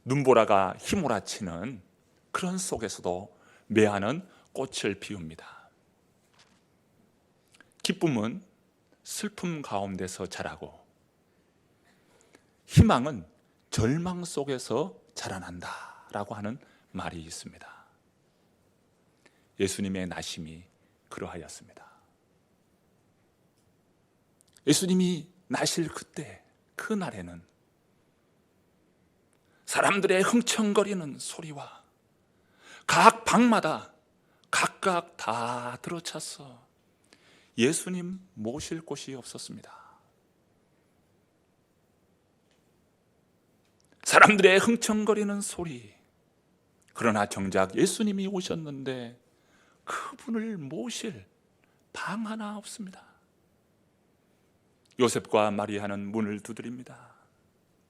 눈보라가 휘몰아치는 그런 속에서도 매화는 꽃을 피웁니다. 기쁨은 슬픔 가운데서 자라고 희망은 절망 속에서 자라난다 라고 하는 말이 있습니다. 예수님의 나심이 그러하였습니다. 예수님이 나실 그때, 그 날에는 사람들의 흥청거리는 소리와 각 방마다 각각 다 들어찼어 예수님 모실 곳이 없었습니다. 사람들의 흥청거리는 소리, 그러나 정작 예수님이 오셨는데 그분을 모실 방 하나 없습니다. 요셉과 마리아는 문을 두드립니다.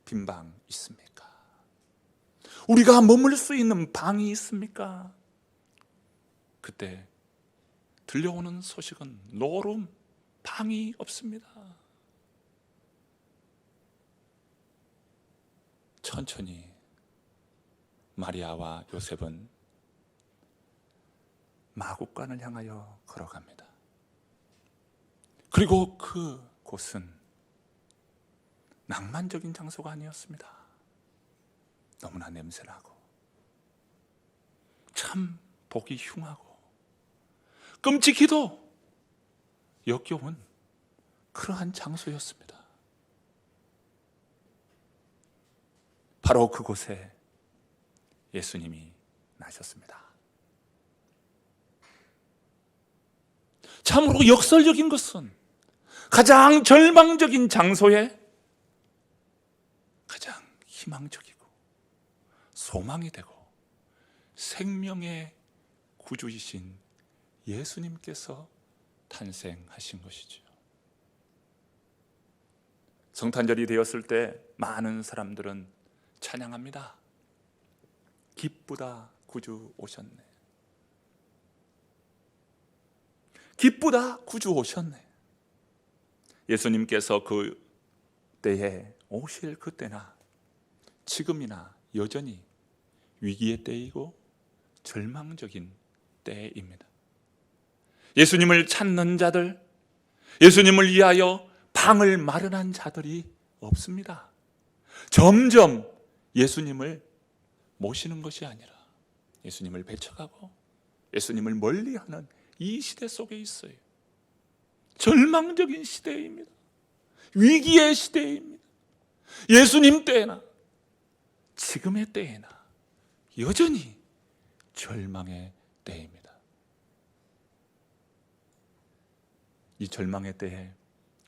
빈 방 있습니까? 우리가 머물 수 있는 방이 있습니까? 그때 들려오는 소식은 노름, 방이 없습니다. 천천히 마리아와 요셉은 마국간을 향하여 걸어갑니다. 그리고 그곳은 낭만적인 장소가 아니었습니다. 너무나 냄새나고 참 보기 흉하고 끔찍히도 역겨운 그러한 장소였습니다. 바로 그곳에 예수님이 나셨습니다. 참으로 역설적인 것은 가장 절망적인 장소에 가장 희망적이고 소망이 되고 생명의 구주이신 예수님께서 탄생하신 것이죠. 성탄절이 되었을 때 많은 사람들은 찬양합니다. 기쁘다 구주 오셨네. 기쁘다 구주 오셨네. 예수님께서 그 때에 오실 그때나 지금이나 여전히 위기의 때이고 절망적인 때입니다. 예수님을 찾는 자들, 예수님을 위하여 방을 마련한 자들이 없습니다. 점점 예수님을 모시는 것이 아니라 예수님을 배척하고 예수님을 멀리하는 이 시대 속에 있어요. 절망적인 시대입니다. 위기의 시대입니다. 예수님 때나 지금의 때에나 여전히 절망의 때입니다. 이 절망의 때에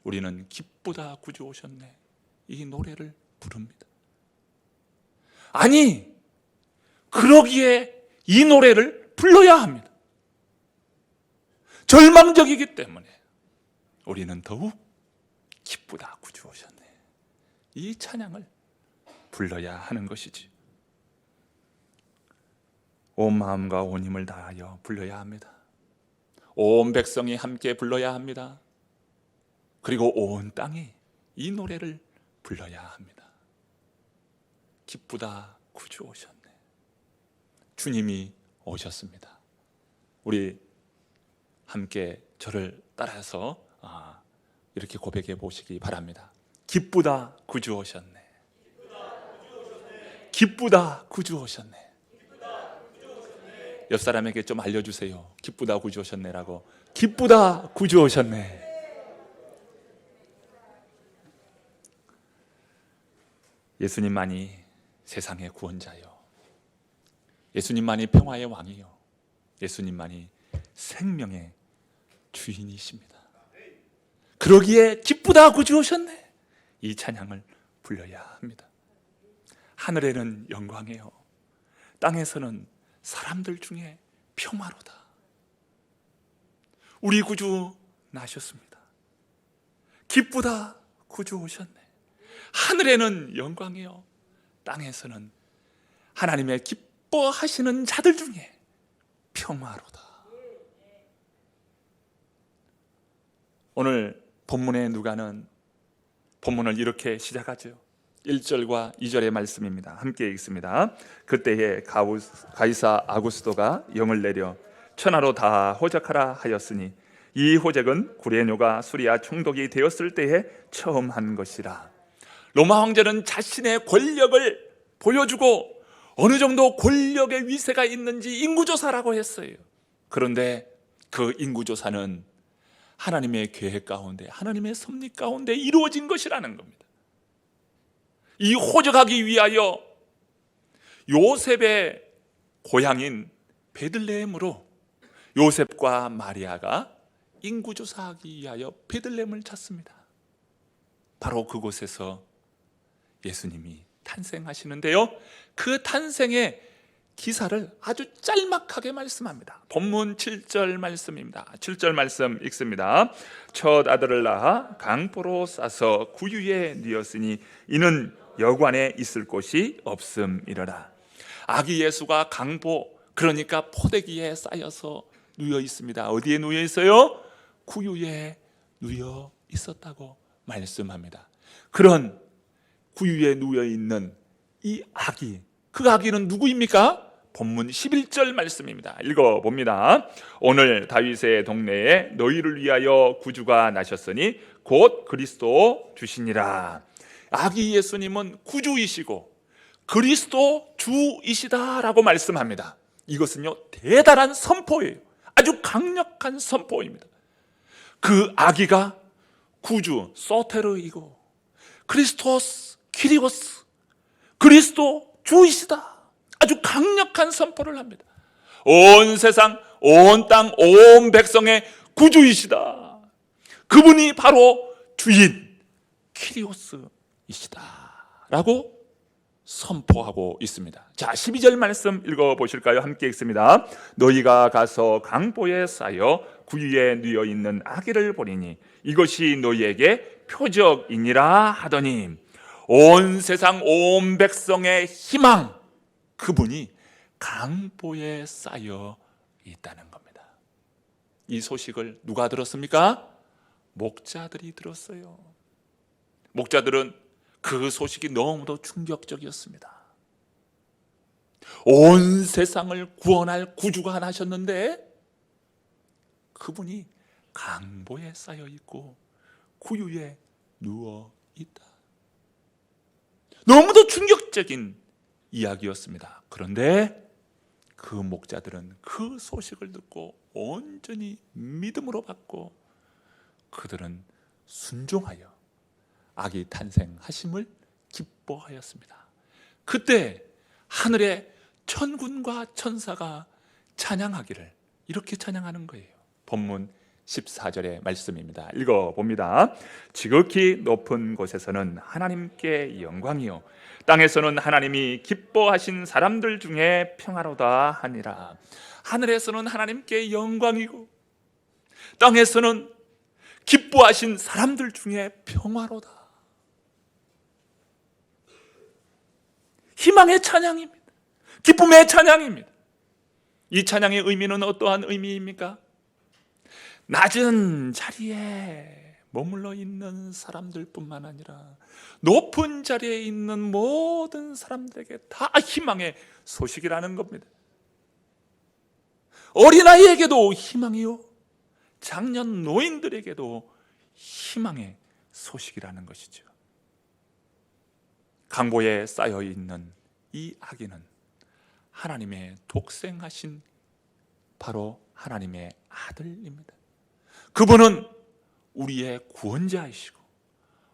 우리는 기쁘다 구주 오셨네 이 노래를 부릅니다. 아니, 그러기에 이 노래를 불러야 합니다. 절망적이기 때문에 우리는 더욱 기쁘다 구주 오셨네 이 찬양을 불러야 하는 것이지. 온 마음과 온 힘을 다하여 불러야 합니다. 온 백성이 함께 불러야 합니다. 그리고 온 땅이 이 노래를 불러야 합니다. 기쁘다 구주 오셨네. 주님이 오셨습니다. 우리 함께 저를 따라서 이렇게 고백해 보시기 바랍니다. 기쁘다 구주 오셨네. 기쁘다 구주 오셨네. 옆 사람에게 좀 알려주세요. 기쁘다 구주 오셨네라고. 기쁘다 구주 오셨네. 예수님만이 세상의 구원자요, 예수님만이 평화의 왕이요, 예수님만이 생명의 주인이십니다. 그러기에 기쁘다 구주 오셨네 이 찬양을 불러야 합니다. 하늘에는 영광이요, 땅에서는 사람들 중에 평화로다. 우리 구주 나셨습니다. 기쁘다 구주 오셨네. 하늘에는 영광이요, 땅에서는 하나님의 기뻐하시는 자들 중에 평화로다. 오늘 본문의 누가는 본문을 이렇게 시작하죠. 1절과 2절의 말씀입니다. 함께 읽습니다. 그때에 가이사 아구스도가 영을 내려 천하로 다 호적하라 하였으니 이 호적은 구레뇨가 수리아 총독이 되었을 때에 처음 한 것이라. 로마 황제는 자신의 권력을 보여주고 어느 정도 권력의 위세가 있는지 인구조사라고 했어요. 그런데 그 인구조사는 하나님의 계획 가운데, 하나님의 섭리 가운데 이루어진 것이라는 겁니다. 이 호적하기 위하여 요셉의 고향인 베들레헴으로 요셉과 마리아가 인구조사하기 위하여 베들레헴을 찾습니다. 바로 그곳에서 예수님이 탄생하시는데요, 그 탄생의 기사를 아주 짤막하게 말씀합니다. 본문 7절 말씀입니다. 7절 말씀 읽습니다. 첫 아들을 낳아 강보로 싸서 구유에 뉘었으니 이는 여관에 있을 곳이 없음이러라. 아기 예수가 강보, 그러니까 포대기에 쌓여서 누워 있습니다. 어디에 누워 있어요? 구유에 누워 있었다고 말씀합니다. 그런 구유에 누워 있는 이 아기, 그 아기는 누구입니까? 본문 11절 말씀입니다. 읽어봅니다. 오늘 다윗의 동네에 너희를 위하여 구주가 나셨으니 곧 그리스도 주시니라. 아기 예수님은 구주이시고 그리스도 주이시다라고 말씀합니다. 이것은요, 대단한 선포예요. 아주 강력한 선포입니다. 그 아기가 구주 소테르이고 크리스토스 키리오스, 그리스도 주이시다. 아주 강력한 선포를 합니다. 온 세상, 온 땅, 온 백성의 구주이시다. 그분이 바로 주인 키리오스이시다 라고 선포하고 있습니다. 자, 12절 말씀 읽어보실까요? 함께 읽습니다. 너희가 가서 강보에 쌓여 구유에 누워 있는 아기를 보리니 이것이 너희에게 표적이니라 하더니, 온 세상 온 백성의 희망, 그분이 강보에 쌓여 있다는 겁니다. 이 소식을 누가 들었습니까? 목자들이 들었어요. 목자들은 그 소식이 너무도 충격적이었습니다. 온 세상을 구원할 구주가 나셨는데 그분이 강보에 쌓여 있고 구유에 누워 있다. 너무도 충격적인 이야기였습니다. 그런데 그 목자들은 그 소식을 듣고 온전히 믿음으로 받고 그들은 순종하여 아기 탄생하심을 기뻐하였습니다. 그때 하늘에 천군과 천사가 찬양하기를 이렇게 찬양하는 거예요. 본문 14절의 말씀입니다. 읽어봅니다. 지극히 높은 곳에서는 하나님께 영광이요 땅에서는 하나님이 기뻐하신 사람들 중에 평화로다 하니라. 하늘에서는 하나님께 영광이고 땅에서는 기뻐하신 사람들 중에 평화로다. 희망의 찬양입니다. 기쁨의 찬양입니다. 이 찬양의 의미는 어떠한 의미입니까? 낮은 자리에 머물러 있는 사람들 뿐만 아니라 높은 자리에 있는 모든 사람들에게 다 희망의 소식이라는 겁니다. 어린아이에게도 희망이요, 장년 노인들에게도 희망의 소식이라는 것이죠. 강보에 쌓여 있는 이 아기는 하나님의 독생하신 바로 하나님의 아들입니다. 그분은 우리의 구원자이시고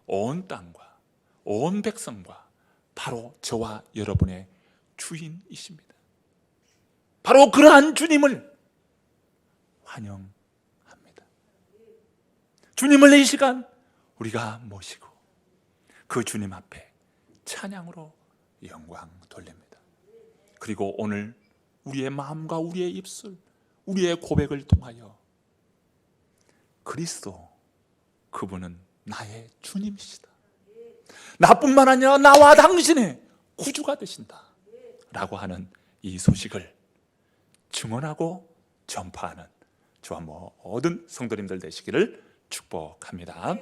온 땅과 온 백성과 바로 저와 여러분의 주인이십니다. 바로 그러한 주님을 환영합니다. 주님을 이 시간 우리가 모시고 그 주님 앞에 찬양으로 영광 돌립니다. 그리고 오늘 우리의 마음과 우리의 입술, 우리의 고백을 통하여 그리스도, 그분은 나의 주님이시다, 나뿐만 아니라 나와 당신의 구주가 되신다 라고 하는 이 소식을 증언하고 전파하는 저와 모든 성도님들 되시기를 축복합니다.